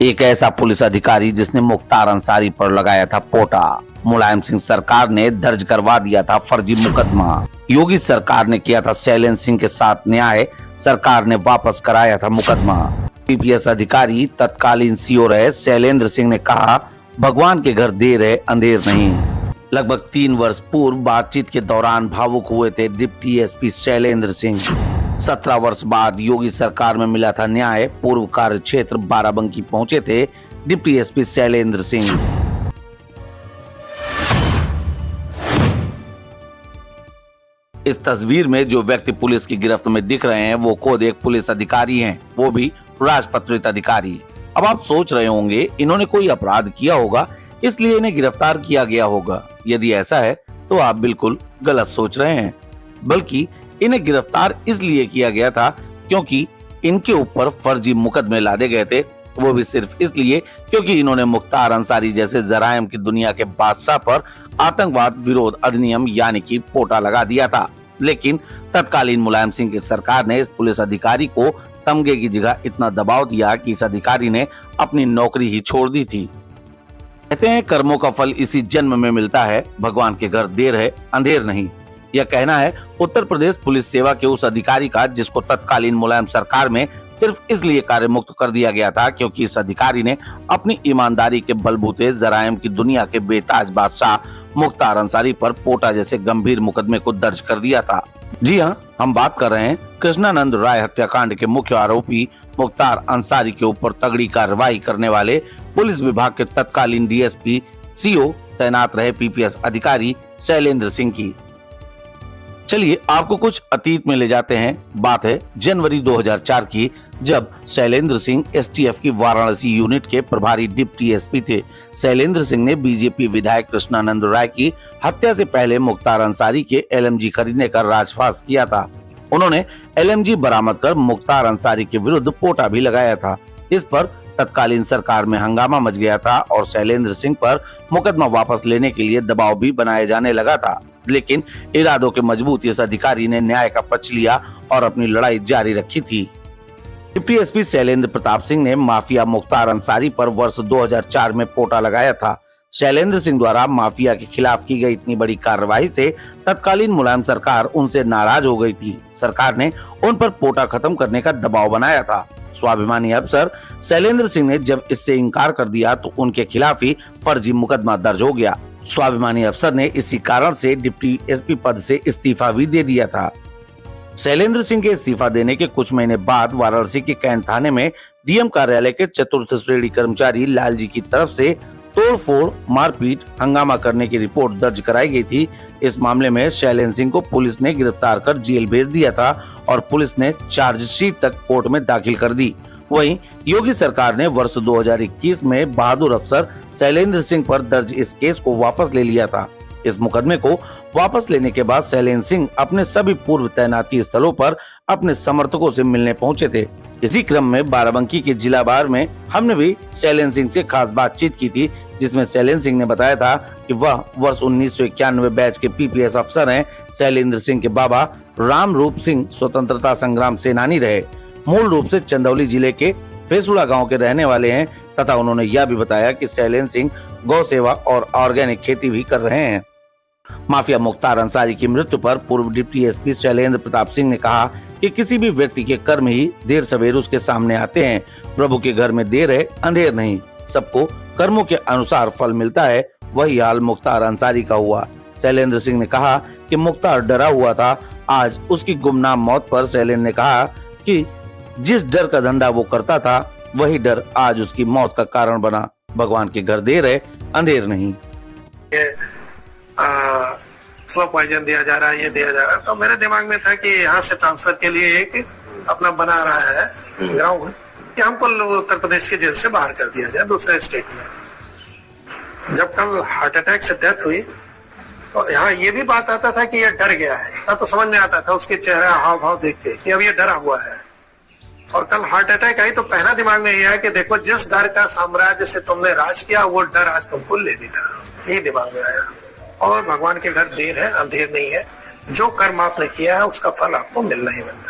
एक ऐसा पुलिस अधिकारी जिसने मुख्तार अंसारी पर लगाया था पोटा। मुलायम सिंह सरकार ने दर्ज करवा दिया था फर्जी मुकदमा। योगी सरकार ने किया था शैलेंद्र सिंह के साथ न्याय, सरकार ने वापस कराया था मुकदमा। पीपीएस अधिकारी तत्कालीन सीओ रहे शैलेंद्र सिंह ने कहा, भगवान के घर देर है अंधेर नहीं। लगभग 3 वर्ष पूर्व बातचीत के दौरान भावुक हुए थे डिप्टी एसपी शैलेंद्र सिंह। 17 वर्ष बाद योगी सरकार में मिला था न्याय। पूर्व कार्य क्षेत्र बाराबंकी पहुंचे थे डिप्टी एसपी शैलेंद्र सिंह। इस तस्वीर में जो व्यक्ति पुलिस की गिरफ्त में दिख रहे हैं वो खुद एक पुलिस अधिकारी हैं, वो भी राजपत्रित अधिकारी। अब आप सोच रहे होंगे इन्होंने कोई अपराध किया होगा इसलिए इन्हें गिरफ्तार किया गया होगा। यदि ऐसा है तो आप बिल्कुल गलत सोच रहे हैं, बल्कि इन्हें गिरफ्तार इसलिए किया गया था क्योंकि इनके ऊपर फर्जी मुकदमे लादे गए थे। वो भी सिर्फ इसलिए क्योंकि इन्होंने मुख्तार अंसारी जैसे जराइम की दुनिया के बादशाह पर आतंकवाद विरोध अधिनियम यानी कि पोटा लगा दिया था। लेकिन तत्कालीन मुलायम सिंह की सरकार ने इस पुलिस अधिकारी को तमगे की जगह इतना दबाव दिया कि इस अधिकारी ने अपनी नौकरी ही छोड़ दी थी। कहते हैं कर्मों का फल इसी जन्म में मिलता है, भगवान के घर देर है अंधेर नहीं। यह कहना है उत्तर प्रदेश पुलिस सेवा के उस अधिकारी का जिसको तत्कालीन मुलायम सरकार में सिर्फ इसलिए कार्य मुक्त कर दिया गया था क्योंकि इस अधिकारी ने अपनी ईमानदारी के बलबूते जराइम की दुनिया के बेताज बादशाह मुख्तार अंसारी पर पोटा जैसे गंभीर मुकदमे को दर्ज कर दिया था। जी हाँ, हम बात कर रहे हैं कृष्णानंद राय हत्याकांड के मुख्य आरोपी मुख्तार अंसारी के ऊपर तगड़ी कार्रवाई करने वाले पुलिस विभाग के तत्कालीन डीएसपी सीओ तैनात रहे पीपीएस अधिकारी शैलेंद्र सिंह की। चलिए आपको कुछ अतीत में ले जाते हैं। बात है जनवरी 2004 की, जब शैलेंद्र सिंह एसटीएफ की वाराणसी यूनिट के प्रभारी डिप्टी एसपी थे। शैलेंद्र सिंह ने बीजेपी विधायक कृष्णानंद राय की हत्या से पहले मुख्तार अंसारी के एलएमजी खरीदने का राजफाश किया था। उन्होंने एलएमजी बरामद कर मुख्तार अंसारी के विरुद्ध पोटा भी लगाया था। इस पर तत्कालीन सरकार में हंगामा मच गया था और शैलेंद्र सिंह पर मुकदमा वापस लेने के लिए दबाव भी बनाया जाने लगा था। लेकिन इरादों के मजबूत इस अधिकारी ने न्याय का पक्ष लिया और अपनी लड़ाई जारी रखी थी। डिप्टी एसपी शैलेंद्र प्रताप सिंह ने माफिया मुख्तार अंसारी पर वर्ष 2004 में पोटा लगाया था। शैलेंद्र सिंह द्वारा माफिया के खिलाफ की गई इतनी बड़ी कार्रवाई से तत्कालीन मुलायम सरकार उनसे नाराज हो गई थी। सरकार ने उन पर पोटा खत्म करने का दबाव बनाया था। स्वाभिमानी अफसर शैलेंद्र सिंह ने जब इससे इनकार कर दिया तो उनके खिलाफ ही फर्जी मुकदमा दर्ज हो गया। स्वाभिमानी अफसर ने इसी कारण से डिप्टी एसपी पद से इस्तीफा भी दे दिया था। शैलेंद्र सिंह के इस्तीफा देने के कुछ महीने बाद वाराणसी के कैंट थाने में डीएम कार्यालय के चतुर्थ श्रेणी कर्मचारी लालजी की तरफ से तोड़फोड़, मारपीट, हंगामा करने की रिपोर्ट दर्ज कराई गई थी। इस मामले में शैलेंद्र सिंह को पुलिस ने गिरफ्तार कर जेल भेज दिया था और पुलिस ने चार्जशीट तक कोर्ट में दाखिल कर दी। वहीं योगी सरकार ने वर्ष 2021 में बहादुर अफसर शैलेंद्र सिंह पर दर्ज इस केस को वापस ले लिया था। इस मुकदमे को वापस लेने के बाद शैलेंद्र सिंह अपने सभी पूर्व तैनाती स्थलों पर अपने समर्थकों से मिलने पहुंचे थे। इसी क्रम में बाराबंकी के जिला बार में हमने भी शैलेंद्र सिंह से खास बातचीत की थी, जिसमें शैलेंद्र सिंह ने बताया था कि वह वर्ष 1991 बैच के पीपीएस अफसर हैं। शैलेंद्र सिंह के बाबा राम रूप सिंह स्वतंत्रता संग्राम सेनानी रहे, मूल रूप से चंदौली जिले के फेसुड़ा गांव के रहने वाले हैं तथा उन्होंने यह भी बताया कि शैलेंद्र सिंह गौ सेवा और ऑर्गेनिक खेती भी कर रहे हैं। माफिया मुख्तार अंसारी की मृत्यु पर पूर्व डिप्टी एसपी शैलेंद्र प्रताप सिंह ने कहा कि किसी भी व्यक्ति के कर्म ही देर सवेर उसके सामने आते हैं। प्रभु के घर में देर है अंधेर नहीं, सबको कर्मों के अनुसार फल मिलता है। वही हाल मुख्तार अंसारी का हुआ। शैलेंद्र सिंह ने कहा कि मुख्तार डरा हुआ था। आज उसकी गुमनाम मौत पर शैलेंद्र ने कहा कि जिस डर का धंधा वो करता था वही डर आज उसकी मौत का कारण बना। भगवान के घर देर है अंधेर नहीं। स्लो पॉइजन दिया जा रहा है, ये दिया जा रहा है, तो मेरे दिमाग में था कि यहाँ से ट्रांसफर के लिए एक अपना बना रहा है ग्राउंड कि हमको उत्तर प्रदेश के जेल से बाहर कर दिया जाए दूसरे स्टेट में। जब कल हार्ट अटैक से डेथ हुई तो यहाँ ये भी बात आता था कि ये डर गया है, तो समझ में आता था उसके चेहरा हाव भाव देख के कि अब ये डरा हुआ है। और कल हार्ट अटैक आई तो पहला दिमाग में ये है कि देखो जिस डर का साम्राज्य से तुमने राज किया वो डर आज तुमको ले लेगा, ये दिमाग में आया। और भगवान के घर देर है अंधेर नहीं है, जो कर्म आपने किया है उसका फल आपको मिलना ही मिलना है।